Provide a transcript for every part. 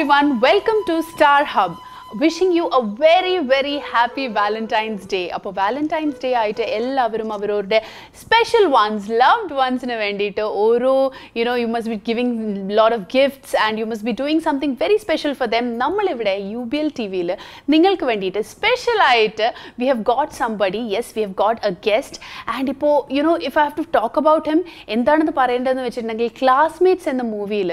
everyone, welcome to Star Hub. Wishing you a very happy Valentine's Day. അപ്പോൾ Valentine's Day ആയിട്ട് എല്ലാവരും അവരുടെ special ones, loved onesന് വേണ്ടിയിട്ട് ഓരോ you must be giving lot of gifts and you must be doing something very special for them. നമ്മളിവിടെ UBL TVയിൽ നിങ്ങൾക്ക് വേണ്ടിയിട്ട് special ആയിട്ട് we have got somebody, yes we have got a guest and ഇപ്പോൾ if I have to talk about him എന്താണെന്ന് പറയേണ്ടതെന്ന് വെച്ചിട്ടുണ്ടെങ്കിൽ classmates എന്ന മൂവിയിൽ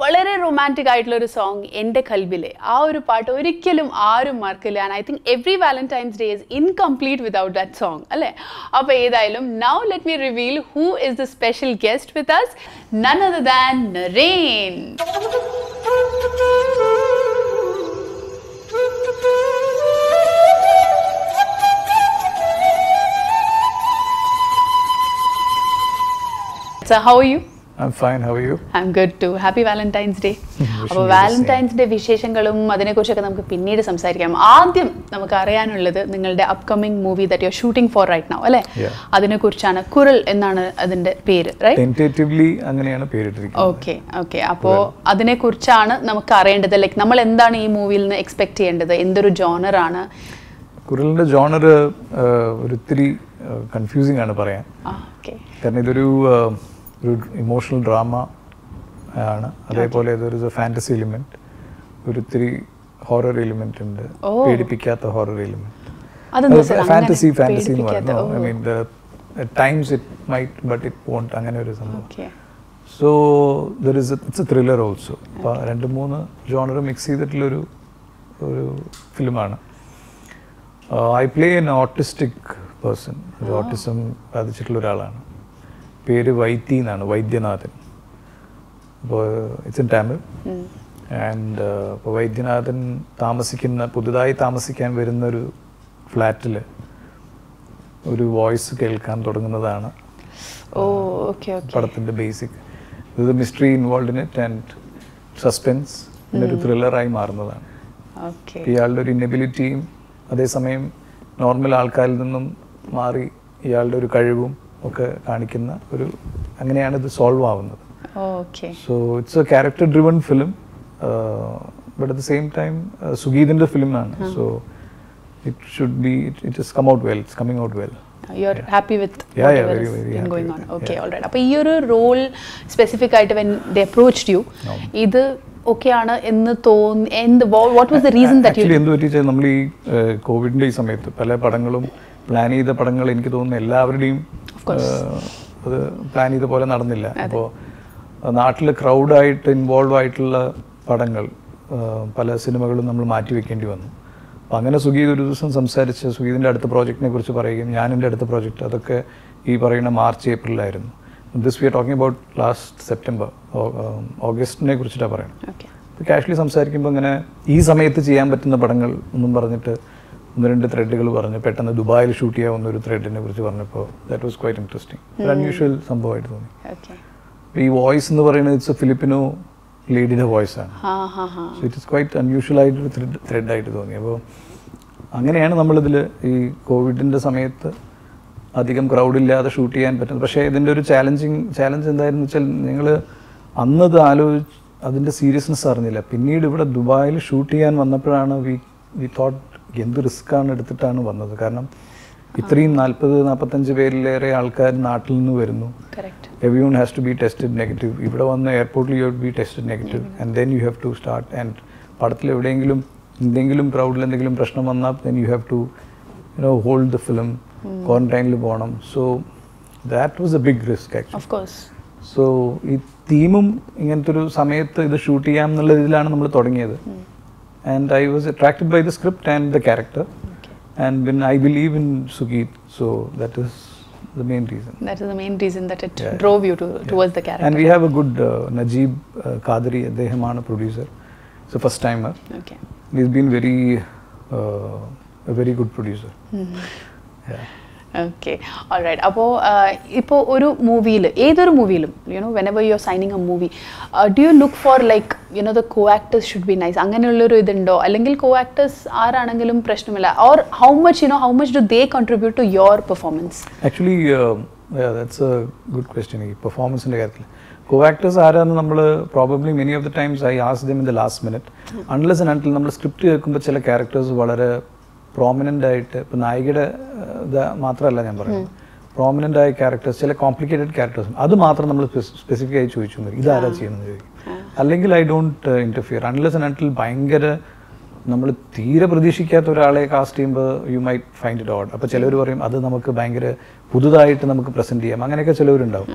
വളരെ റൊമാൻറ്റിക് ആയിട്ടുള്ള ഒരു സോങ് എൻ്റെ കൽബിലെ ആ ഒരു പാട്ട് ഒരിക്കലും ആരും മറക്കില്ല and I think every Valentine's Day is incomplete without that song അല്ലേ അപ്പോൾ ഏതായാലും now let me reveal who is the special guest with us, none other than Naren. So how are you? I'm fine. How are you? I'm good too. Happy Valentine's Day. അപ്പോൾ Valentine's Day വിശേഷങ്ങളും അതിനെക്കുറിച്ചൊക്കെ നമുക്ക് പിന്നീട് സംസാരിക്കാം. ആദ്യം നമുക്ക് അറിയാനുള്ളത് നിങ്ങളുടെ upcoming movie that you are shooting for right now അല്ലേ? അതിനെക്കുറിച്ചാണ്. കുരൽ എന്നാണ് അതിന്റെ പേര്, റൈറ്റ്? ടെന്റേറ്റീവ്ലി അങ്ങനെയാണ് പേരിട്ടിരിക്കുന്നത്. ഓക്കെ. അപ്പോൾ അതിനെക്കുറിച്ചാണ് നമുക്ക് അറിയേണ്ടത്. ലൈക്ക് നമ്മൾ എന്താണ് ഈ മൂവിയിൽ നിന്ന് എക്സ്പെക്ട് ചെയ്യേണ്ടത്? എന്തൊരു ജോണർ ആണ്? കുരലിന്റെ ജോണർ ഒരിത്തിരി കൺഫ്യൂസിംഗ് ആണ് പറയാൻ. കാരണം ഇതൊരു ഇമോഷണൽ ഡ്രാമ ആണ്, അതേപോലെ ഇതൊരു ഫാന്റസി എലിമെന്റ്, ഒരിത്തിരി ഹൊറർ എലിമെന്റ് ഉണ്ട്, പേടിപ്പിക്കാത്ത ഹൊറർ എലിമെന്റ്. ഫാന്റസി എന്ന് പറയുന്നത് I mean times it might but it won't, അങ്ങനെ ഒരു സംഭവം. So it's a thriller also. അപ്പോൾ 2-3 ജോണർ മിക്സ് ചെയ്തിട്ടുള്ളൊരു ഫിലിമാണ്. I play an autistic person, ഒരു ഓട്ടിസം ബാധിച്ചിട്ടുള്ള ഒരാളാണ്. പേര് വൈത്തി എന്നാണ്, വൈദ്യനാഥൻ. അപ്പോൾ ഇറ്റ്സ് ഇൻ തമിഴ്. ആൻഡ് ഇപ്പോൾ വൈദ്യനാഥൻ പുതുതായി താമസിക്കാൻ വരുന്നൊരു ഫ്ലാറ്റിൽ ഒരു വോയിസ് കേൾക്കാൻ തുടങ്ങുന്നതാണ് പടത്തിൻ്റെ ബേസിക്. ഇത് mystery involve in it and suspense, ഒരു ത്രില്ലറായി മാറുന്നതാണ്. ഇയാളുടെ ഒരു ഇന്നബിലിറ്റിയും അതേസമയം നോർമൽ ആൾക്കാരിൽ നിന്നും മാറി ഇയാളുടെ ഒരു കഴിവും ഒക്കെ കാണിക്കുന്ന അങ്ങനെയാണ് ഇത് സോൾവ് ആവുന്നത്. So it's a character driven film, but at the same time സുഗീതിന്റെ ഫിലിമാണ്. So it has come out well, it's coming out well. You are happy with whatever is going on? Okay, all right. അപ്പോൾ ഈ ഒരു role specific ആയിട്ട് when they approached you, ഇത് okay ആണ് എന്ന് തോന്നി? What was the reason that you? എന്ത് പറ്റിച്ചാൽ നമ്മൾ ഈ കോവിഡിന്റെ ഈ സമയത്ത് പല പടങ്ങളും പ്ലാൻ ചെയ്ത പടങ്ങൾ എനിക്ക് തോന്നുന്നു എല്ലാവരുടെയും അത് പ്ലാൻ ചെയ്ത പോലെ നടന്നില്ല. അപ്പോൾ നാട്ടിൽ ക്രൗഡായിട്ട് ഇൻവോൾവ് ആയിട്ടുള്ള പടങ്ങൾ പല സിനിമകളും നമ്മൾ മാറ്റിവെക്കേണ്ടി വന്നു. അപ്പോൾ അങ്ങനെ സുഗീത് ഒരു ദിവസം സംസാരിച്ച് സുഗീതിൻ്റെ അടുത്ത പ്രോജക്റ്റിനെ കുറിച്ച് പറയുകയും ഞാൻ എൻ്റെ അടുത്ത പ്രോജക്റ്റ് അതൊക്കെ ഈ പറയുന്ന മാർച്ച് ഏപ്രിലായിരുന്നു. This we are talking about last September, ഓഗസ്റ്റിനെ കുറിച്ചിട്ടാണ് പറയുന്നത്. അപ്പോൾ കാഷ്വലി സംസാരിക്കുമ്പോൾ ഇങ്ങനെ ഈ സമയത്ത് ചെയ്യാൻ പറ്റുന്ന പടങ്ങൾ ഒന്നും പറഞ്ഞിട്ട് 1-2 ത്രെഡുകൾ പറഞ്ഞു. പെട്ടെന്ന് ദുബായിൽ ഷൂട്ട് ചെയ്യാവുന്ന ഒരു ത്രെഡിനെ കുറിച്ച് പറഞ്ഞപ്പോൾ ദാറ്റ് വാസ് ക്വൈറ്റ് ഇൻട്രസ്റ്റിംഗ്, ഒരു അൺയൂഷ്വൽ സംഭവമായിട്ട് തോന്നി. ഈ വോയിസ് എന്ന് പറയുന്നത് ഇറ്റ്സ് എ ഫിലിപ്പിനോ ലേഡിയുടെ വോയിസ് ആണ്. So it is quite unusual ആയിട്ടൊരു ത്രെഡായിട്ട് തോന്നി. അപ്പോൾ അങ്ങനെയാണ് നമ്മളിതിൽ ഈ കോവിഡിൻ്റെ സമയത്ത് അധികം ക്രൗഡില്ലാതെ ഷൂട്ട് ചെയ്യാൻ പറ്റുന്നത്. പക്ഷേ ഇതിൻ്റെ ഒരു ചാലഞ്ച് എന്തായിരുന്നു വെച്ചാൽ നിങ്ങൾ അന്നത് അതിൻ്റെ സീരിയസ്നെസ് അറിഞ്ഞില്ല. പിന്നീട് ഇവിടെ ദുബായിൽ ഷൂട്ട് ചെയ്യാൻ വന്നപ്പോഴാണ് വി തോട്ട് എന്ത് റിസ്ക്കാണ് എടുത്തിട്ടാണ് വന്നത്. കാരണം ഇത്രയും 40-45 പേരിലേറെ ആൾക്കാർ നാട്ടിൽ നിന്ന് വരുന്നു. Everyone has to be tested negative. ഇവിടെ വന്ന് എയർപോർട്ടിൽ you have to be tested negative and then you have to start. And പടത്തിൽ എന്തെങ്കിലും ക്രൗഡിൽ എന്തെങ്കിലും പ്രശ്നം വന്നാൽ then you have to hold the film, ക്വാറന്റൈനിൽ പോകണം. So that was a big risk actually. So ഈ തീമും ഇങ്ങനത്തെ ഒരു സമയത്ത് ഇത് ഷൂട്ട് ചെയ്യാം എന്നുള്ള ഇതിലാണ് നമ്മൾ തുടങ്ങിയത്. And I was attracted by the script and the character, and when I believe in Sugeet, so that is the main reason. That is the main reason that it drove you towards the character. And we have a good Najib Qadri, Dehemana producer. It's a first timer. Okay. He's been a very good producer. Okay, all right. ഇപ്പോൾ ഒരു മൂവിയിൽ, ഏതൊരു മൂവിയിലും whenever you are signing a movie, do you look for like the co-actors should be nice, അങ്ങനെയുള്ളൊരു ഇതുണ്ടോ? അല്ലെങ്കിൽ co-actors ആരാണെങ്കിലും പ്രശ്നമില്ല? Or how much do they contribute to your performance? Actually, that's a good question. ഈ പെർഫോമൻസിൻ്റെ കാര്യത്തിൽ co-actors ആരാന്ന് നമ്മൾ probably many of the times I ask them in the last minute unless and until നമ്മൾ script കേൾക്കുമ്പോൾ ചില characters വളരെ prominent ആയിട്ട് ഇപ്പോൾ നായികയുടെ മാത്രമല്ല ഞാൻ പറയുന്നത് പ്രോമിനൻ്റ് ആയ ക്യാരക്ടേഴ്സ് ചില കോംപ്ലിക്കേറ്റഡ് ക്യാരക്ടേഴ്സ് അത് മാത്രം നമ്മൾ സ്പെസിഫിക് ആയി ചോദിച്ചു മതി ഇതാരാ ചെയ്യുന്നത് ചോദിക്കും അല്ലെങ്കിൽ I don't interfere unless and until ഭയങ്കര നമ്മൾ തീരെ പ്രതീക്ഷിക്കാത്ത ഒരാളെ കാസ്റ്റ് ചെയ്യുമ്പോൾ you might find it odd അപ്പോൾ ചിലവർ പറയും അത് നമുക്ക് ഭയങ്കര പുതുതായിട്ട് നമുക്ക് പ്രസന്റ് ചെയ്യാം അങ്ങനെയൊക്കെ ചിലവരുണ്ടാവും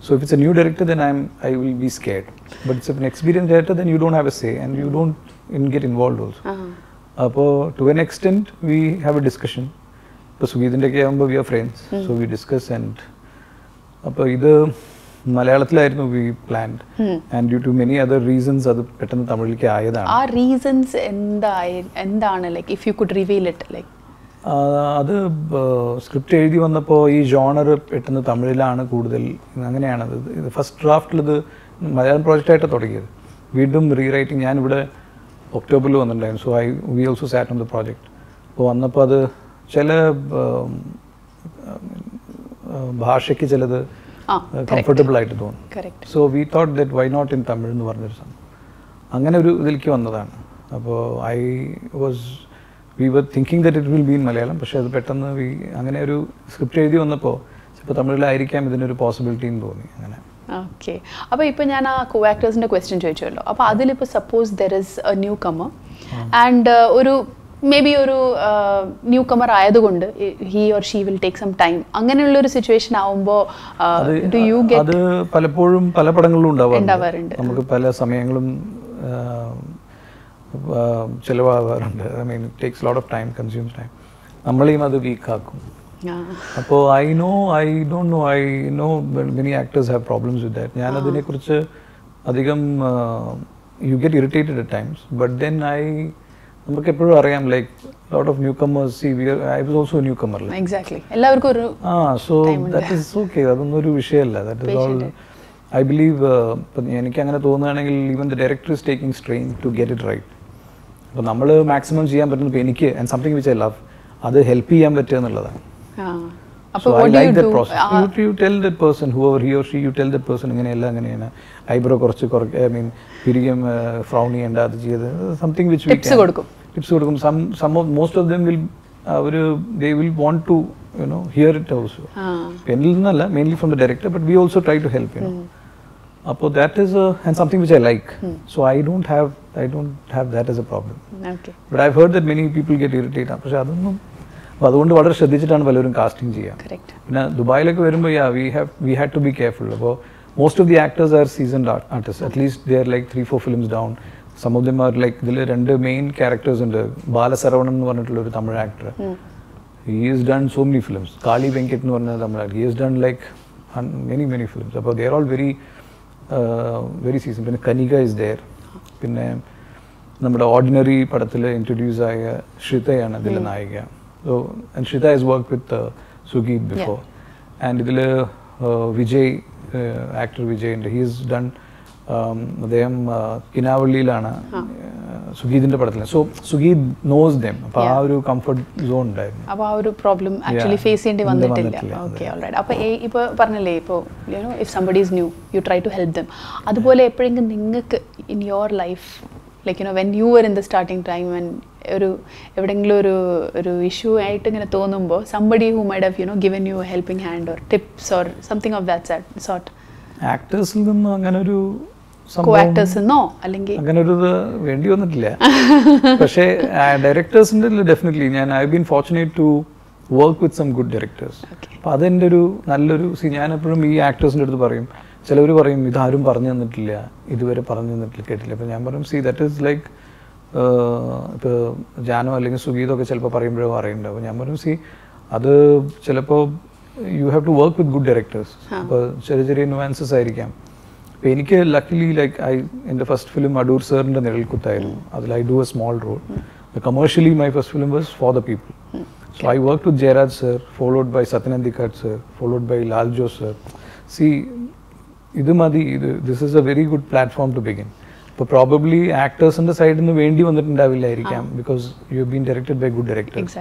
so if it's a new director then I will be scared but it's an experience director then you don't have a say and you don't get involve also അപ്പോൾ to an extent we have a discussion ഇപ്പോൾ സുഗീതിൻ്റെ ഒക്കെ ആകുമ്പോൾ we are friends so we discuss and അപ്പോൾ ഇത് മലയാളത്തിലായിരുന്നു we planned and due to many other reasons അത് പെട്ടെന്ന് തമിഴിലേക്ക് ആയതാണ് ആ റീസൺസ് എന്താണ് like if you could reveal it like അത് സ്ക്രിപ്റ്റ് എഴുതി വന്നപ്പോൾ ഈ ജോണർ പെട്ടെന്ന് തമിഴിലാണ് കൂടുതൽ അങ്ങനെയാണത് ഇത് ഫസ്റ്റ് ഡ്രാഫ്റ്റിൽ ഇത് മലയാളം പ്രോജക്റ്റായിട്ട് തുടങ്ങിയത് വീണ്ടും റീറൈറ്റിംഗ് ഞാനിവിടെ ഒക്ടോബറിൽ വന്നിട്ടുണ്ടായിരുന്നു so we also sat on the project അപ്പോൾ വന്നപ്പോൾ അത് ചില ഭാഷയ്ക്ക് ചിലത് കംഫർട്ടബിൾ ആയിട്ട് തോന്നും so we thought that why not in Tamil എന്ന് പറഞ്ഞൊരു സംഭവം അങ്ങനെ ഒരു ഇതിലേക്ക് വന്നതാണ് അപ്പോൾ we were thinking that it will be in Malayalam പക്ഷേ അത് പെട്ടെന്ന് അങ്ങനെ ഒരു സ്ക്രിപ്റ്റ് എഴുതി വന്നപ്പോൾ ചിലപ്പോൾ തമിഴിലായിരിക്കാം ഇതിനൊരു പോസിബിലിറ്റി എന്ന് തോന്നി അങ്ങനെ ഓക്കെ അപ്പോൾ ഇപ്പോൾ ഞാൻ ആ കോ ആക്ടേഴ്സിൻ്റെ ക്വസ്റ്റ്യൻ ചോദിച്ചല്ലോ അപ്പോൾ അതിലിപ്പോൾ suppose there is a newcomer and ഒരു മേ ബി ഒരു ന്യൂ കമർ ആയതുകൊണ്ട് he or she will take some time അങ്ങനെയുള്ളൊരു സിറ്റുവേഷൻ ആവുമ്പോൾ ഡു യു ഗെറ്റ് അത് പലപ്പോഴും പല പടങ്ങളിലും ഉണ്ടാവാറുണ്ട് നമുക്ക് പല സമയങ്ങളും ചിലവാകാറുണ്ട് I mean takes lot of time consumes time നമ്മളെയും അത് വീക്കാക്കും അപ്പോൾ I don't know many actors have problems with that ഞാൻ അതിനെക്കുറിച്ച് അധികം you get irritated at times but then നമുക്ക് എപ്പോഴും അറിയാം like lot of newcomers I was also newcomer exactly എല്ലാവർക്കും ഒരു സോ ദാറ്റ് ഈസ് ഓക്കെ അതൊന്നും ഒരു വിഷയമല്ല that is all I believe എനിക്ക് അങ്ങനെ തോന്നുകയാണെങ്കിൽ even the director is taking strain to get it right അപ്പോൾ നമ്മൾ മാക്സിമം ചെയ്യാൻ പറ്റുന്നത് എനിക്ക് and something which I love അത് ഹെൽപ്പ് ചെയ്യാൻ പറ്റുക എന്നുള്ളതാണ് So I like that process. You tell that person, whoever he or she, you tell that person ഇങ്ങനെയല്ല അങ്ങനെയാണ് ഐബ്രോ കുറച്ച് ഐ മീൻ പിരികം ഫ്രൗൺ ചെയ്യേണ്ട അത് ചെയ്ത് സംതിങ് വിച്ച് ടിപ്സ് കൊടുക്കും some of most of them will they will want to hear it also എന്നിൽ നിന്നല്ല mainly from the director but we also try to help അപ്പോൾ that is and something which I like so I don't have that as a problem but I've heard that many people get irritated പക്ഷെ അതൊന്നും അപ്പോൾ അതുകൊണ്ട് വളരെ ശ്രദ്ധിച്ചിട്ടാണ് പലരും casting ചെയ്യുക പിന്നെ ദുബായിലൊക്കെ വരുമ്പോൾ we had to be careful അപ്പോൾ most of the actors are seasoned artist at least they are like 3-4 films down some of them are like ഇതിൽ 2 മെയിൻ ക്യാരക്ടേഴ്സ് ഉണ്ട് ബാലസരവണൻ എന്ന് പറഞ്ഞിട്ടുള്ള ഒരു Tamil actor he is done so many films Kaali Venkat എന്ന് പറഞ്ഞ Tamil actor he is done like many films അപ്പോൾ they are all very season പിന്നെ Kanika is there പിന്നെ നമ്മുടെ ഓർഡിനറി പടത്തിൽ ഇൻട്രൊഡ്യൂസ് ആയ ശ്രിതയാണ് അതിലെ നായിക So, and Shrita has worked with Sugeet before. And idile Vijay, actor Vijay, and he's done അദ്ദേഹം കിനാവള്ളിയിലാണ് സുഗീതിന്റെ പടത്തിൽ സോ സുഗീത് നോസ് ദം അപ്പോൾ ആ ഒരു കംഫർട്ട് സോൺ ഉണ്ടായിരുന്നു അപ്പോൾ ആ ഒരു പ്രോബ്ലം ആക്ച്വലി ഫേസ് ചെയ്യേണ്ടി വന്നിട്ടില്ല ഓക്കെ ഓൾറൈറ്റ് അപ്പോൾ ഇപ്പോൾ പറഞ്ഞല്ലേ ഇപ്പോൾ if somebody is new you try to help them അതുപോലെ എപ്പോഴെങ്കിലും നിങ്ങൾക്ക് in your life like when you were in the starting time and എവിടെയെങ്കിലും ഒരു ഇഷ്യൂ ആയിട്ട് ഇങ്ങനെ തോന്നുമ്പോൾ somebody who might have given you helping hand or tips or something of that sort ആക്ടേഴ്സിൽ നിന്ന് അങ്ങനെ ഒരു അല്ലെങ്കിൽ അങ്ങനെ ഒരു വേണ്ടി വന്നിട്ടില്ല പക്ഷേ ഡയറക്ടേഴ്സിൻ്റെ definitely I been fortunate to work with some good directors അപ്പം അതെൻ്റെ ഒരു നല്ലൊരു ഞാൻ എപ്പോഴും ഈ ആക്ടേഴ്സിൻ്റെ അടുത്ത് പറയും ചിലവർ പറയും ഇതാരും പറഞ്ഞു തന്നിട്ടില്ല ഇതുവരെ പറഞ്ഞു തന്നിട്ടില്ല കേട്ടില്ല അപ്പം ഞാൻ പറയും ദാറ്റ് ഈസ് ലൈക്ക് ഇപ്പോൾ ജാനോ അല്ലെങ്കിൽ സുഗീതൊക്കെ ചിലപ്പോൾ പറയുമ്പോഴോ പറയുന്നുണ്ട് അപ്പോൾ ഞാൻ പറയും അത് ചിലപ്പോൾ you have to work with good directors അപ്പോൾ ചെറിയ നുവാൻസസ് ആയിരിക്കാം അപ്പോൾ എനിക്ക് ലക്കിലി ലൈക്ക് എൻ്റെ ഫസ്റ്റ് ഫിലിം അടൂർ സാറിൻ്റെ നിഴൽക്കുത്തായിരുന്നു അതിൽ I do a small role commercially my first film was for the people so I work with Jayaraj sir followed by Sathyan Anthikad sir followed by Lal Jose sir ഇത് മതി this is a very good platform to begin ഇപ്പോൾ probably ആക്ടേഴ്സിൻ്റെ സൈഡിൽ നിന്ന് വേണ്ടി വന്നിട്ടുണ്ടാവില്ലായിരിക്കാം because you have been directed by good directors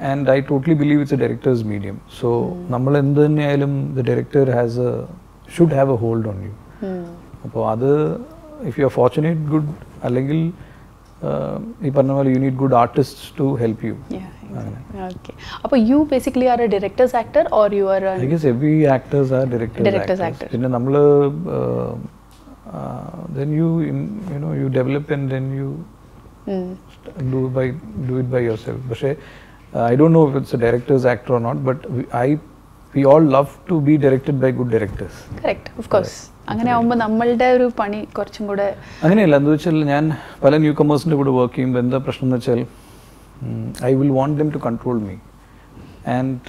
and I totally believe it's a directors medium so നമ്മൾ എന്ത് തന്നെയായാലും the director should have a hold on you അപ്പോൾ അത് if you are fortunate good അല്ലെങ്കിൽ ഈ പറഞ്ഞ പോലെ you need good artist to help you. Okay. അപ്പോൾ you basically are a director's actor or you are I guess every actors are directors actors. പിന്നെ നമ്മൾ then you know you develop and then you do it by yourself. പക്ഷേ I don't know if it's a director's actor or not, but we all love to be directed by good directors. Correct, of course. അങ്ങനെ ആവുമ്പോൾ നമ്മളുടെ ഒരു പണി കുറച്ചും കൂടെ അങ്ങനെയല്ല. എന്താ വെച്ചാൽ ഞാൻ പല ന്യൂ കമേഴ്സിൻ്റെ കൂടെ വർക്ക് ചെയ്യുമ്പോൾ എന്താ പ്രശ്നം എന്ന് വെച്ചാൽ I will want them to control me, and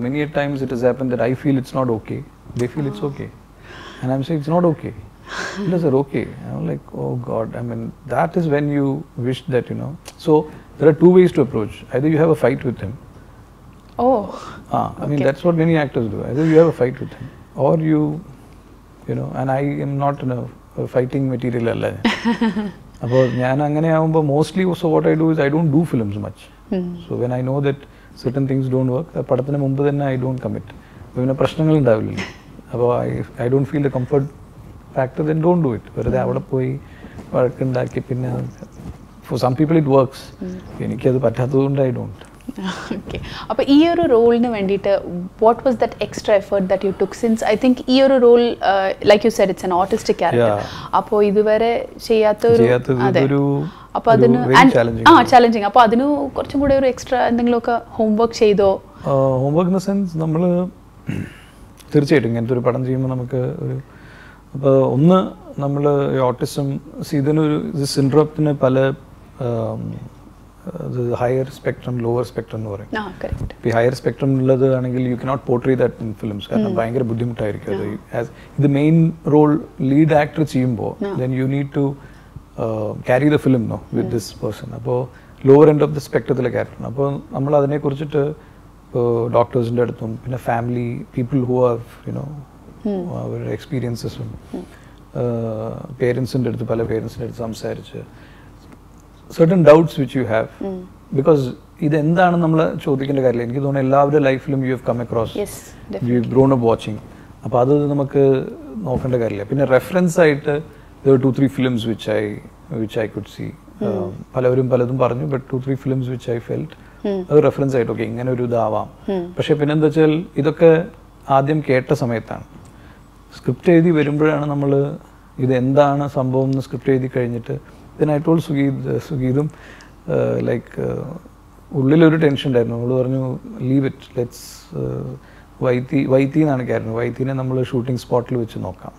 many a times it has happened that I feel it's not okay, they feel it's okay, and I'm saying it's not okay. It is okay. I'm like, oh God, I mean, that is when you wish that, you know. So there are two ways to approach. Either you have a fight with him. I mean, that's what many actors do. Either you have a fight with him, or you know, and I am not in a fighting material alla. അപ്പോൾ ഞാൻ അങ്ങനെ ആകുമ്പോൾ mostly so what I do is I don't do films much. So when I know that certain things don't work, പടത്തിന് മുമ്പ് തന്നെ I don't commit. അപ്പോൾ പിന്നെ പ്രശ്നങ്ങൾ ഉണ്ടാവില്ലല്ലോ. അപ്പോൾ I don't feel the comfort factor, then don't do it. വെറുതെ അവിടെ പോയി വഴക്കുണ്ടാക്കി പിന്നെ for some people it works. എനിക്കത് പറ്റാത്തതുകൊണ്ട് ഐ ഡോണ്ട്. ഓക്കെ. അപ്പോൾ ഈ ഒരു റോളിന് വേണ്ടിയിട്ട് what was that extra effort that you took since I think ഈ ഒരു role like you said it's an artistic character. അപ്പോൾ ഇതുവരെ ചെയ്യാത്തൊരു അപ്പോൾ അതിന് ചാലഞ്ചിങ്. അപ്പോൾ അതിന് കുറച്ചും കൂടെ ഒരു എക്സ്ട്രാ എന്തെങ്കിലുമൊക്കെ ഹോംവർക്ക് ചെയ്തോ? ഹോംവർക്ക് ഇൻ ദ സെൻസ് നമ്മൾ തീർച്ചയായിട്ടും ഇങ്ങനത്തെ ഒരു പടം ചെയ്യുമ്പോൾ നമുക്ക് ഒരു അപ്പോൾ ഒന്ന് നമ്മൾ ഓട്ടിസം ഇതിനൊരു സിൻഡ്രോത്തിന് പല ഹയർ സ്പെക്ട്രം ലോവർ സ്പെക്ട്രം എന്ന് പറയും. ഈ ഹയർ സ്പെക്ട്രം ഉള്ളത് ആണെങ്കിൽ you cannot portray that in films. കാരണം ഭയങ്കര ബുദ്ധിമുട്ടായിരിക്കും അത്. ഇത് മെയിൻ റോൾ ലീഡ് ആക്ടർ ചെയ്യുമ്പോൾ then you need to carry the film no with this person. അപ്പോൾ ലോവർ എൻഡ് ഓഫ് ദ സ്പെക്ട്രത്തിലെ ക്യാരക്ടർ. അപ്പോൾ നമ്മൾ അതിനെക്കുറിച്ചിട്ട് ഡോക്ടേഴ്സിൻ്റെ അടുത്തും പിന്നെ family people who have you know അവരുടെ എക്സ്പീരിയൻസസും പേരൻസിൻ്റെ അടുത്ത് പല പേരൻസിൻ്റെ അടുത്ത് സംസാരിച്ച് certain doubts which you have, because ഇതെന്താണ് നമ്മൾ ചോദിക്കേണ്ട കാര്യമില്ല. എനിക്ക് തോന്നുന്നു എല്ലാവരുടെ ലൈഫിലും you have come across, you have grown up watching. അപ്പോൾ അത് നമുക്ക് നോക്കേണ്ട കാര്യമില്ല. പിന്നെ റെഫറൻസ് ആയിട്ട് 2-3 films which I could see. പലവരും പലതും പറഞ്ഞു, but 2-3 films which I felt അത് റെഫറൻസ് ആയിട്ട് ഓക്കെ ഇങ്ങനെ ഒരു ഇതാവാം. പക്ഷെ പിന്നെന്താ വെച്ചാൽ ഇതൊക്കെ ആദ്യം കേട്ട സമയത്താണ്. സ്ക്രിപ്റ്റ് എഴുതി വരുമ്പോഴാണ് നമ്മൾ ഇതെന്താണ് സംഭവം എന്ന് സ്ക്രിപ്റ്റ് എഴുതി കഴിഞ്ഞിട്ട് then I told സുഗീതും ലൈക്ക് ഉള്ളിലൊരു ടെൻഷൻ ഉണ്ടായിരുന്നു. നമ്മൾ പറഞ്ഞു ലീവ് ഇറ്റ്, ലെറ്റ്സ് വൈത്തി എന്നാണ് ക്യാരക്ടർ. വൈത്തിനെ നമ്മൾ ഷൂട്ടിംഗ് സ്പോട്ടിൽ വെച്ച് നോക്കാം.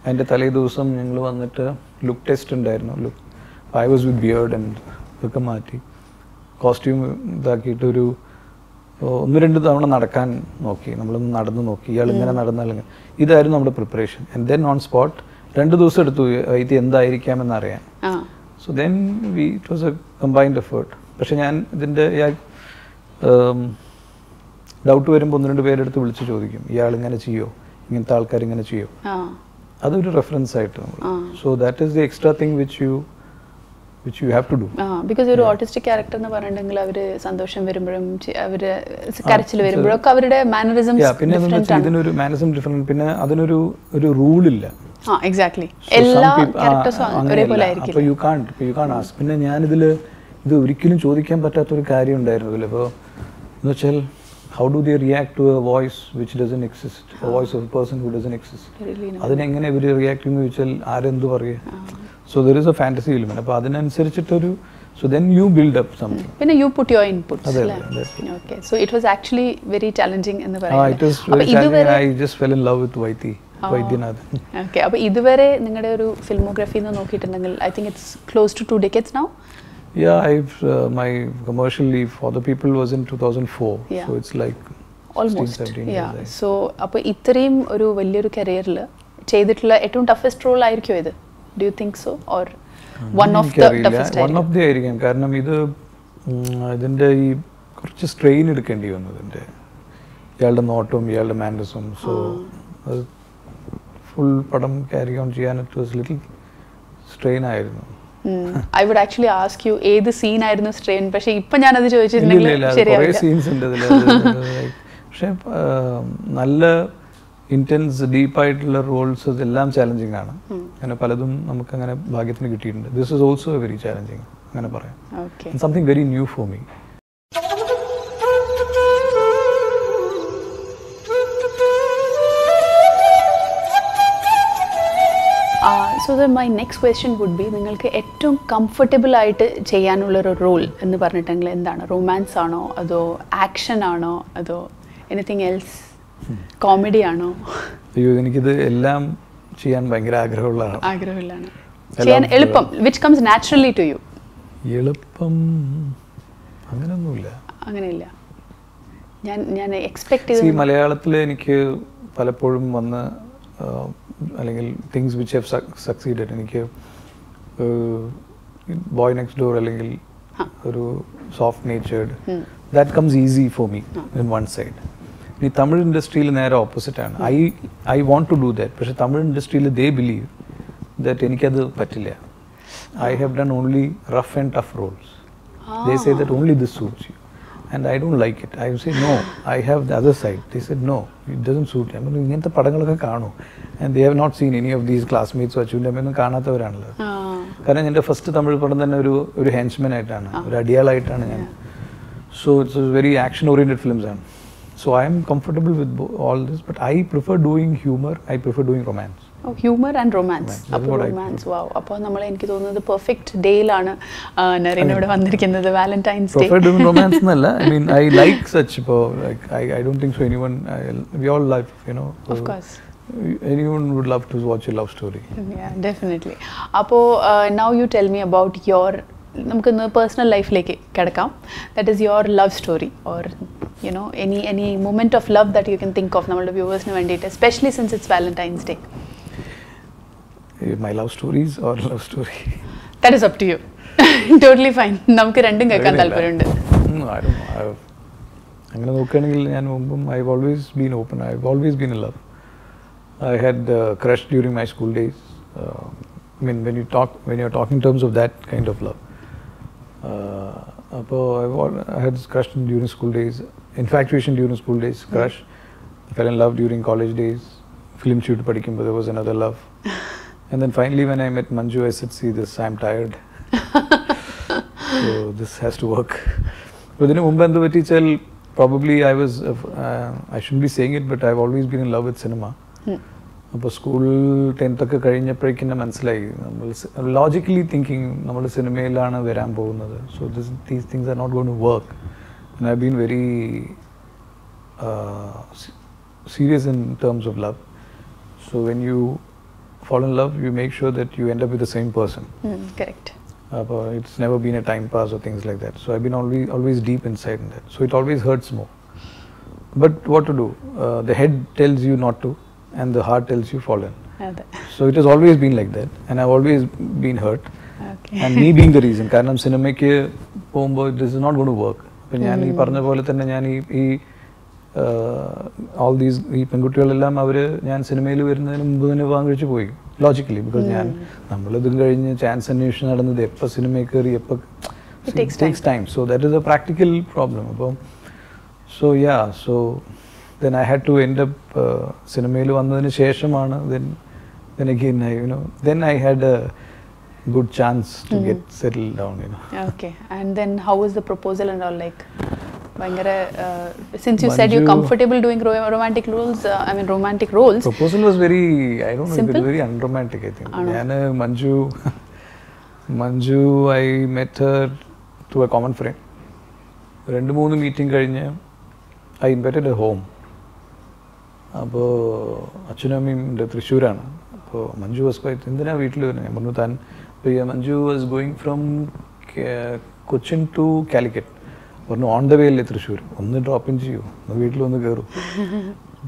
അതിൻ്റെ തലേ ദിവസം ഞങ്ങൾ വന്നിട്ട് ലുക്ക് ടെസ്റ്റ് ഉണ്ടായിരുന്നു. I was with beard and ഇതൊക്കെ മാറ്റി കോസ്റ്റ്യൂം ഇതാക്കിയിട്ട് ഒരു 1-2 തവണ നടക്കാൻ നോക്കി. നമ്മളൊന്ന് നടന്നു നോക്കി, ഇയാൾ ഇങ്ങനെ നടന്നാലിങ്ങനെ. ഇതായിരുന്നു നമ്മുടെ preparation. And then on spot 2 ദിവസം എടുത്തു ഇത് എന്തായിരിക്കാമെന്ന് അറിയാൻ. So then it was A combined effort. പക്ഷെ ഞാൻ ഇതിൻ്റെ ഡൗട്ട് വരുമ്പോൾ 1-2 പേരെടുത്ത് വിളിച്ച് ചോദിക്കും, ഇയാൾ ഇങ്ങനെ ചെയ്യോ, ഇങ്ങനത്തെ ആൾക്കാർ ഇങ്ങനെ ചെയ്യോ. അതൊരു റെഫറൻസ് ആയിട്ട് നമ്മൾ. So that is the extra thing which you have to do. Because ഒരു ഓട്ടിസ്റ്റിക് ക്യാരക്ടർ എന്ന് പറഞ്ഞിട്ടുണ്ടെങ്കിൽ അവർ സന്തോഷം വരുമ്പോഴും അവർ കരച്ചിൽ വരുമ്പോഴൊക്കെ അവരുടെ മാനറിസംസ് പിന്നെ ഇതിനൊരു മാനറിസം ഡിഫറെന്റ്. പിന്നെ അതിനൊരു റൂളില്ല. പിന്നെ ഞാനിതിൽ ഇത് ഒരിക്കലും ചോദിക്കാൻ പറ്റാത്തൊരു കാര്യം ഉണ്ടായിരുന്നു ഇതിൽ. ഇപ്പോൾ എന്ന് വെച്ചാൽ how do they react to a voice which doesn't exist, a voice of a person who doesn't exist. അതിനെങ്ങനെ ഇവർ റിയാക്ട് ചെയ്യുന്നു ചോദിച്ചാൽ ആരെന്ത് പറയുക. So there is a fantasy element. അപ്പോൾ അതിനനുസരിച്ചിട്ടൊരു so then you build up something. When you put your inputs. Okay, so it was actually very challenging എന്ന് പറയുന്നത്. It was very challenging. I just fell in love with Vaidyanathan. Okay, അപ്പോൾ ഇതുവരെ നിങ്ങളുടെ ഒരു filmography എന്ന് നോക്കിയിട്ടുണ്ടെങ്കിൽ I think it's close to 2 decades now. Yeah, my commercial leave for the people was in 2004. Yeah. So it's like almost 17 years. Yeah. So അപ്പോൾ ഇത്രയും ഒരു വലിയൊരു കരിയറിൽ ചെയ്തിട്ടുള്ള ഏറ്റവും ടഫസ്റ്റ് റോൾ ആയിരിക്കും ഇത്? Do you think so or one of the toughest? One of the ആയിരിക്കും. കാരണം ഇതിൻ്റെ ഈ കുറച്ച് സ്ട്രെയിൻ എടുക്കേണ്ടി വന്നു. ഇതിൻ്റെ ഇയാളുടെ നോട്ടവും ഇയാളുടെ മാനറിസവും. സോ അത് ഫുൾ പടം ക്യാരി ഓൺ ചെയ്യാൻ ഇറ്റ് വാസ് ലിറ്റിൽ സ്ട്രെയിൻ ആയിരുന്നു. I would actually ask you ഏത് സീൻ ആയിരുന്നു സ്ട്രെയിൻ, പക്ഷേ ഇപ്പം ഞാനത് ചോദിച്ചിട്ടുണ്ടെങ്കിൽ കുറേ സീൻസ് ഉണ്ട് ഇതിൽ. പക്ഷേ നല്ല ഇൻറ്റൻസ് ഡീപ്പായിട്ടുള്ള റോൾസ് ഇതെല്ലാം ചാലഞ്ചിങ് ആണ്. അങ്ങനെ പലതും നമുക്ക് അങ്ങനെ ഭാഗ്യത്തിന് കിട്ടിയിട്ടുണ്ട്. This is also very challenging അങ്ങനെ പറയാം. Something very new for me. So then my next question would be, നിങ്ങൾക്ക് ഏറ്റവും കംഫർട്ടബിൾ ആയിട്ട് ചെയ്യാനുള്ളൊരു റോൾ എന്ന് പറഞ്ഞിട്ടെങ്കിൽ എന്താണ്? റൊമാൻസ് ആണോ, അതോ ആക്ഷൻ ആണോ, അതോ എനിത്തിങ് എൽസ്, കോമഡി ആണോ? അയ്യോ, എനിക്കിത് എല്ലാം ചെയ്യാൻ ഭയങ്കര ആഗ്രഹമുള്ളതാണ്. ചെയ്യാൻ എളുപ്പം, which comes naturally to you? എളുപ്പം അങ്ങനെയൊന്നുമില്ല. അങ്ങനെയില്ല. ഞാൻ എക്സ്പെക്ട് ചെയ്തു. മലയാളത്തിൽ എനിക്ക് പലപ്പോഴും വന്ന് അല്ലെങ്കിൽ തിങ്സ് വിച്ച് ഹാവ് സക്സീഡഡ്, എനിക്ക് ബോയ് നെക്സ്റ്റ് ഡോർ അല്ലെങ്കിൽ ഒരു soft natured, that comes easy for me in one side. ഇനി തമിഴ് ഇൻഡസ്ട്രിയിൽ നേരെ ഓപ്പോസിറ്റ് ആണ്. I won't to do that. പക്ഷേ തമിഴ് ഇൻഡസ്ട്രിയിൽ ദേ ബിലീവ് ദാറ്റ് എനിക്കത് പറ്റില്ല. I have done only rough and tough roles. They say that only this suits you. And I don't like it. I say no, I have the other side. They said no, it doesn't suit. I mean, ingante padangalokka kaanu, and they have not seen any of these classmates or children. I mean, kaanathavarannallo. Karan ende first Tamil padam thanne oru henchman aayitana, oru adiyal aayitana njan. So it's a very action oriented films ആണ്. So I am comfortable with all this, but I prefer doing humor. I prefer doing romance. Oh, humor and romance. അപ്പോൾ romance. വാവ്. അപ്പോൾ നമ്മൾ എനിക്ക് തോന്നുന്നത് perfect ഡേയിലാണ് നരേനോട് വന്നിരിക്കുന്നത്, Valentine's day. Prefer doing romance എന്നല്ല. I mean, I like such, like I don't think so anyone, we all like, you know. Of course. Anyone would love to watch a love story. Yeah, definitely. അപ്പോൾ now you tell me about your, നമുക്കൊന്ന് personal ലൈഫിലേക്ക് കിടക്കാം. That is your love story, or you know, any moment of love that you can think of നമ്മളുടെ വ്യൂവേഴ്സിന് വേണ്ടിയിട്ട്, especially since it's Valentine's Day. My love stories or love story? That is up to you. Totally fine. നമുക്ക് രണ്ടും കേൾക്കാൻ താല്പര്യമുണ്ട്. I don't know. അങ്ങനെ നോക്കുകയാണെങ്കിൽ ഞാൻ മുമ്പും I've always been open. I've always been in love. I had crush during my school days. I mean, when you're talking in terms of that kind of love. I had crush during school days, infatuation during school days, crush. I fell in love during college days. Film shoot padikkumbod there was another love. And then finally when I met Manju, I said, see this, I'm tired. So this has to work. But then Mumbandu Vatichal, probably I shouldn't be saying it, but I've always been in love with cinema. അപ്പോൾ school 10th ഒക്കെ കഴിഞ്ഞപ്പോഴേക്കും തന്നെ മനസ്സിലായി, നമ്മൾ logically thinking നമ്മൾ സിനിമയിലാണ് വരാൻ പോകുന്നത്. So these things are not going to work. And I been very serious in terms of love. So when you fall in love, you make sure that you end up with the same person. Correct. It's never been a time pass or things like that. So I've been always deep inside in that. So it always hurts more. But what to do? The head tells you not to, and the heart tells you fall in. So it has always been like that, and I've always been hurt. Okay. And me being the reason. കാരണം സിനിമയ്ക്ക് പോകുമ്പോൾ this is not going to work. അപ്പം ഞാൻ ഈ പറഞ്ഞ പോലെ തന്നെ ഞാൻ ഈ all these ഈ പെൺകുട്ടികളെല്ലാം ഞാൻ സിനിമയിൽ വരുന്നതിന് മുമ്പ് തന്നെ വിവാഹം കഴിച്ച് പോയി ലോജിക്കലി. ബിക്കോസ് നമ്മളിതും കഴിഞ്ഞ് ചാൻസ് അന്വേഷിച്ച് നടന്നത് എപ്പോൾ സിനിമയിൽ കയറി എപ്പോൾ takes time. So that is A practical problem. അപ്പം so then I had to end up സിനിമയിൽ വന്നതിന് ശേഷമാണ് then again then I had a good chance to get settled down, you know. Okay. And then how was the proposal and all, like since you said you're comfortable doing romantic roles, proposal was very, I don't know, simple? It was very unromantic, I think. Manju, I met her through a common friend. 2-3 meeting കഴിഞ്ഞ് I invited her home. അപ്പോൾ അച്ഛനും അമ്മയും തൃശ്ശൂരാണ്. അപ്പോൾ Manju was quite, എന്തിനാ വീട്ടിൽ വരുന്നത്? ഞാൻ പറഞ്ഞു താൻ. Manju was going from Cochin to Calicut. പറഞ്ഞു ഓൺ ദ വേ അല്ലേ തൃശ്ശൂർ, ഒന്ന് ഡ്രോപ്പ് ഇൻ ചെയ്യൂ, ഒന്ന് വീട്ടിൽ ഒന്ന് കയറും.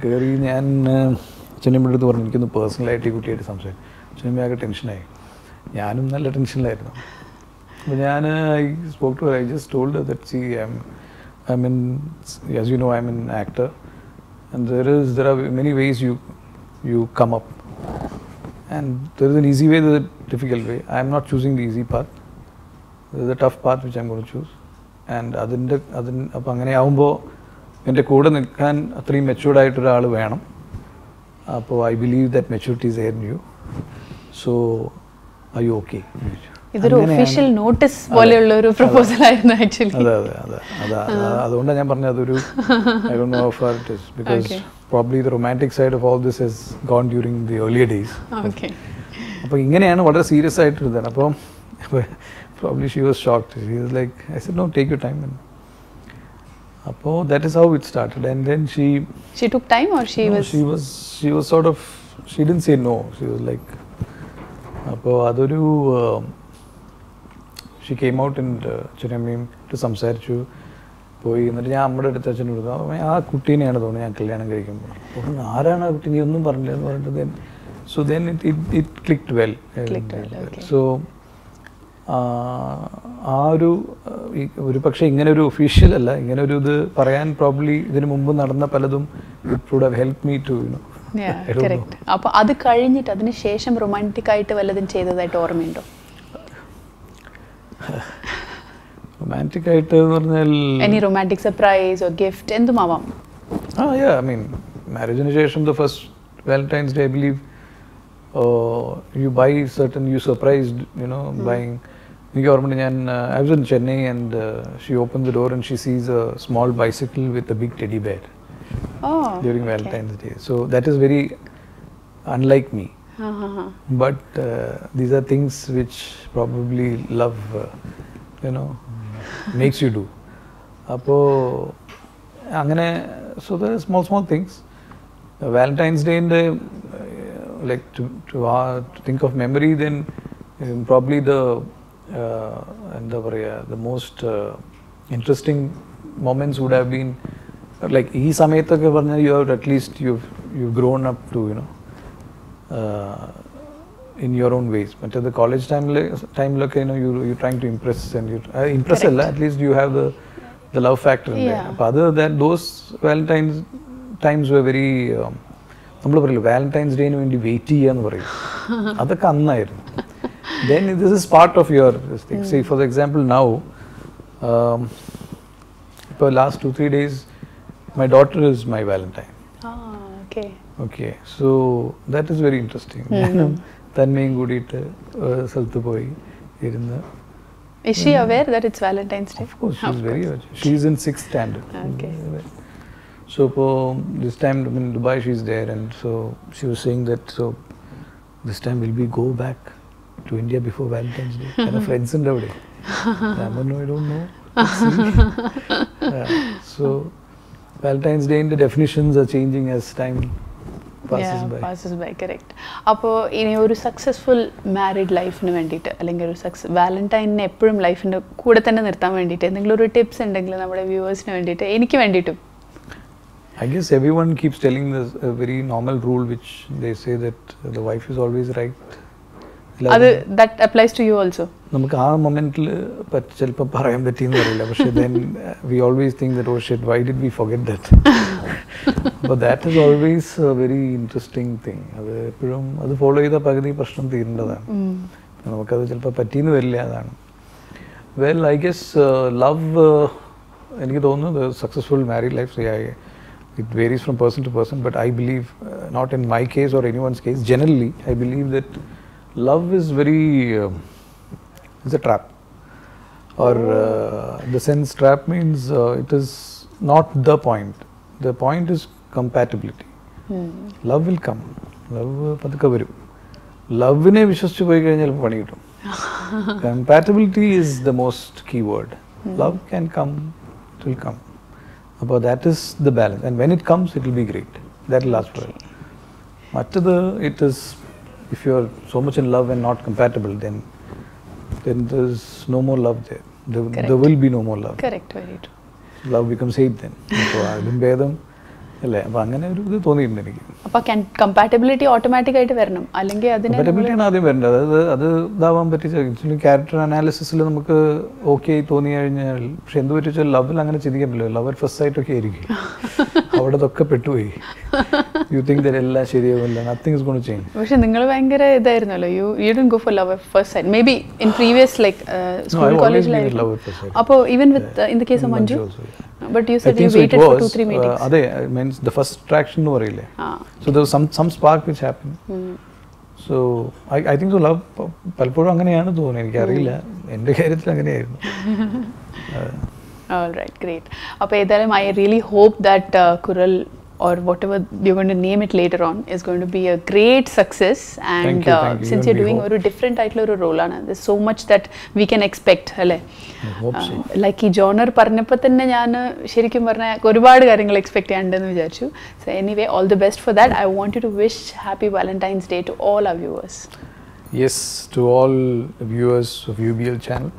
കയറി ഞാൻ അച്ഛനമ്മയുടെ അടുത്ത് പറഞ്ഞു എനിക്കൊന്ന് പേഴ്സണലായിട്ട് ഈ കുട്ടിയായിട്ട് സംസാരിക്കും. അച്ഛനമ്മയാകെ ടെൻഷനായി, ഞാനും നല്ല ടെൻഷനിലായിരുന്നു. അപ്പോൾ ഞാൻ I spoke to her. I just told her that see I'm in, as you know, I'm an actor, and there are many ways you come up, and there is an easy way, there is a difficult way. I am not choosing the easy path. There is a tough path which I am going to choose, and അപ്പോൾ അങ്ങനെ ആവുമ്പോൾ എൻ്റെ കൂടെ നിൽക്കാൻ അത്രയും matured ആയിട്ടൊരാൾ വേണം. അപ്പോൾ I believe that maturity is there in you, so are you okay? ഇതൊരു ഒഫീഷ്യൽ നോട്ടീസ് പോലെയുള്ള ഒരു പ്രപ്പോസൽ ആയിരുന്നു ആക്ച്വലി. അതെ അതെ അതെ അതെ അതുകൊണ്ടാണ് ഞാൻ പറഞ്ഞത് അതൊരു I don't know how it is because probably the romantic side of all this has gone during the earlier days. അപ്പോൾ ഇങ്ങനെയാണ് വളരെ സീരിയസ് ആയിട്ട് ഇരുന്നത്. അപ്പോൾ probably she was shocked. She was like I said no, take your time. അപ്പോൾ that is how it started. And then she took time or she was sort of, she didn't say no, she was like, അപ്പോൾ അതൊരു she came out and അച്ഛനമ്മയും സംസാരിച്ചു പോയി. എന്നിട്ട് ഞാൻ അമ്മയുടെ അടുത്ത് അച്ഛനോട് പറഞ്ഞു, ആ കുട്ടീനെയാണ് തോന്നുന്നത് ഞാൻ കല്യാണം കഴിക്കുമ്പോൾ. അപ്പോൾ ആരാണ് ആ കുട്ടി, നീ ഒന്നും പറഞ്ഞില്ല എന്ന് പറഞ്ഞിട്ട് then so then it clicked well. So ആ ഒരു പക്ഷേ ഇങ്ങനെ ഒരു ഒഫീഷ്യൽ അല്ല, ഇങ്ങനെ ഒരു ഇത് പറയാൻ പ്രോബ്ലി ഇതിനു മുമ്പ് നടന്ന പലതും it would have help me to you know. അപ്പോൾ അത് കഴിഞ്ഞിട്ട് അതിന് ശേഷം റൊമാൻറ്റിക് ആയിട്ട് വല്ലതും ചെയ്തതായിട്ട് ഓർമ്മയുണ്ടോ? റൊമാൻറ്റിക് ആയിട്ട് എന്ന് പറഞ്ഞാൽ any romantic surprise or gift എന്തുമാവാം? ഐ മീൻ മാരേജിന് ശേഷം the first Valentine's Day I believe you buy certain, you surprised, you know, buying. I was in Chennai and she opened the door and she sees a small bicycle with a big teddy bear during Valentine's Day. So that is very unlike me. But these are things which probably love, you know, makes you do. Appo angane, so there are small things. Valentine's Day in the like to think of memory, then probably the most interesting moments would have been like ee samayathokke parna you have at least you've grown up to, you know, in your own ways. But at the college time like, you know, you're trying to impress and you impress alla, at least you have the love factor in there. But other than those Valentine's times were very നമ്മൾ പറയില്ല Valentine's ഡേന് വേണ്ടി wait ചെയ്യാന്ന് പറയും, അതൊക്കെ അന്നായിരുന്നു. Then this is part of your thing. Say for example now ഇപ്പോൾ last 2-3 days my daughter is my Valentine. Okay, so that is very interesting. ഞാനും തന്മയും കൂടിയിട്ട് സ്ഥലത്ത് പോയി ഇരുന്ന്. Is she aware that it's Valentine's Day? Of course, she's very aware. She's in 6th standard. Okay. So this time in Dubai she's there, and so she was saying that so this time will we go back to India before Valentine's Day? And her friends in Dubai. I don't know. So Valentine's Day in the definitions are changing as time passes by. Correct. അപ്പോൾ ഇനി ഒരു successful married ലൈഫിന് വേണ്ടിയിട്ട് അല്ലെങ്കിൽ ഒരു വാലന്റൈനെ എപ്പോഴും ലൈഫിൻ്റെ കൂടെ തന്നെ നിർത്താൻ വേണ്ടിയിട്ട് എന്തെങ്കിലും ഒരു ടിപ്സ് ഉണ്ടെങ്കിൽ നമ്മുടെ വ്യൂവേഴ്സിന് വേണ്ടിയിട്ട്, എനിക്ക് വേണ്ടിയിട്ടും. I guess everyone keeps telling this a very normal rule which they say that the wife is always right. That applies to you also. നമുക്ക് ആ മൊമെന്റിൽ ചിലപ്പോൾ പറയാൻ പറ്റിയെന്ന് അറിയില്ല, പക്ഷേ then we always think that oh shit, why did we forget that? But that is always a very interesting thing. അത് എപ്പോഴും അത് ഫോളോ ചെയ്ത പകുതി പ്രശ്നം തീരേണ്ടതാണ്. നമുക്കത് ചിലപ്പോൾ പറ്റിയെന്ന് വരില്ല, അതാണ്. Well, I guess love, എനിക്ക് തോന്നുന്നു the successful married life, it varies from person to person, but I believe, not in my case or anyone's case, generally I believe that love is very is a trap, or in the sense trap means it is not the point. The point is compatibility. Love will come, love പതുക്കെ വരും. ലവിനെ വിശ്വസിച്ച് പോയി കഴിഞ്ഞാൽ പണി കിട്ടും. Compatibility is the most key word. Love can come, it will come. But that is the balance, and when it comes it will be great, that will last forever. Mattadu, it is, if you are so much in love and not compatible, then there is no more love there. There will be no more love. Correct, very true. Love becomes hate then. So adum bedam അല്ലേ? അപ്പോൾ അങ്ങനെ ഒരു ഇത് തോന്നിയിട്ടുണ്ട് എനിക്ക്. അപ്പോൾ compatibility automatic ആയിട്ട് വരണം, അല്ലെങ്കിൽ അതിന് കമ്പാറ്റബിലിറ്റിയാണ് ആദ്യം വരേണ്ടത്. അത് ഇതാവാൻ പറ്റിച്ച ആക്ച്വലി ക്യാരക്ടർ അനാലിസിസിൽ നമുക്ക് ഓക്കെ തോന്നി കഴിഞ്ഞാൽ, പക്ഷെ എന്ത് പറ്റിച്ചാൽ ലവിൽ അങ്ങനെ ചിന്തിക്കാൻ പറ്റില്ല. ലവ് അറ്റ് ഫസ്റ്റ് സൈറ്റ് ഒക്കെ ആയിരിക്കും, അവിടെ ഇതൊക്കെ പെട്ടുപോയി. you think that എല്ലാം ശരിയാവില്ല, nothing is going to change. പക്ഷെ നിങ്ങൾ ഭയങ്കര ഇതായിരുന്നല്ലോ, you didn't go for love at first sight. Maybe in previous like school, college life. Love at first sight. അപ്പോൾ even with in the case of Manju also, yeah. but you I said think you so waited it for was, 2-3 meetings. അതെ, means the first attraction എന്ന് പറയില്ലേ, Ah. so there was some spark which happened. So I think so love പലപ്പോഴും അങ്ങനെയാണ് തോന്നുന്നത്, എനിക്കറിയില്ല, എൻ്റെ കാര്യത്തിൽ അങ്ങനെയായിരുന്നു. All right, great. അപ്പോൾ ഏതായാലും I really hope that Kural or whatever you're going to name it later on is going to be a great success. And Thank you. since you're doing a different title or role, there's so much that we can expect. അല്ലേ? I hope so. Like ഈ genre പറഞ്ഞപ്പോൾ തന്നെ ഞാൻ ശരിക്കും പറഞ്ഞാൽ ഒരുപാട് കാര്യങ്ങൾ expect ചെയ്യാണ്ടെന്ന് വിചാരിച്ചു. So anyway, all the best for that. I want you to wish happy Valentine's Day to all our viewers. Yes, to all viewers of UBL channel,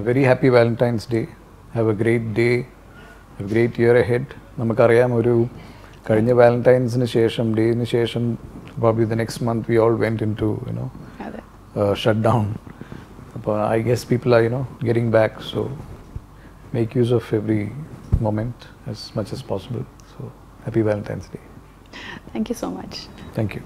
a very happy Valentine's Day. Have a great day, a great year ahead. നമുക്കറിയാം, ഒരു കഴിഞ്ഞ വാലന്റൈൻസിന് ശേഷം, ഡേയിന് ശേഷം, probably the next month we all went into, shutdown. അപ്പോൾ I guess people are, getting back, so make use of every moment as much as possible. So happy Valentine's Day. Thank you so much. Thank you.